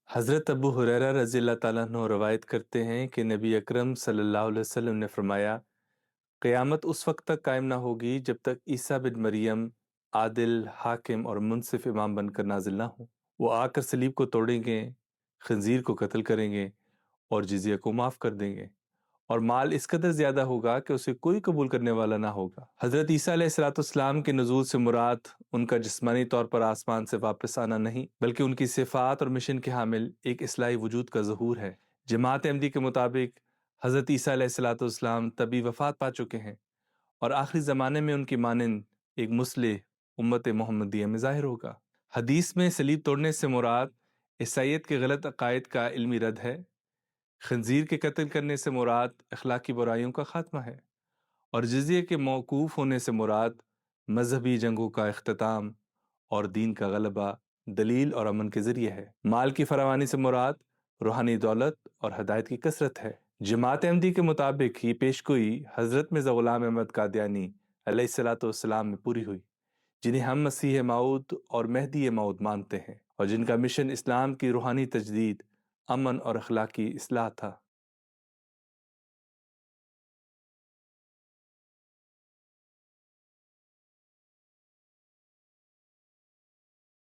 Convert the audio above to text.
حضرت ابو ہریرہ رضی اللہ تعالیٰ عنہ روایت کرتے ہیں کہ نبی اکرم صلی اللہ علیہ وسلم نے فرمایا، قیامت اس وقت تک قائم نہ ہوگی جب تک عیسیٰ بن مریم عادل، حاکم اور منصف امام بن کر نازل نہ ہو۔ وہ آ کر صلیب کو توڑیں گے، خنزیر کو قتل کریں گے اور جزیہ کو معاف کر دیں گے، اور مال اس قدر زیادہ ہوگا کہ اسے کوئی قبول کرنے والا نہ ہوگا۔ حضرت عیسیٰ علیہ السلام کے نزول سے مراد ان کا جسمانی طور پر آسمان سے واپس آنا نہیں، بلکہ ان کی صفات اور مشن کے حامل ایک اصلاحی وجود کا ظہور ہے۔ جماعت احمدی کے مطابق حضرت عیسیٰ علیہ السلام تبھی وفات پا چکے ہیں اور آخری زمانے میں ان کی مانند ایک مصلح امت محمدیہ میں ظاہر ہوگا۔ حدیث میں صلیب توڑنے سے مراد عیسائیت کے غلط عقائد کا علمی رد ہے، خنزیر کے قتل کرنے سے مراد اخلاقی برائیوں کا خاتمہ ہے، اور جزیے کے موقوف ہونے سے مراد مذہبی جنگوں کا اختتام اور دین کا غلبہ دلیل اور امن کے ذریعے ہے۔ مال کی فراوانی سے مراد روحانی دولت اور ہدایت کی کثرت ہے۔ جماعت احمدی کے مطابق یہ پیشگوئی حضرت مرزا غلام احمد قادیانی علیہ السلام میں پوری ہوئی، جنہیں ہم مسیح موعود اور مہدی موعود مانتے ہیں، اور جن کا مشن اسلام کی روحانی تجدید، امن اور اخلاقی اصلاح تھا۔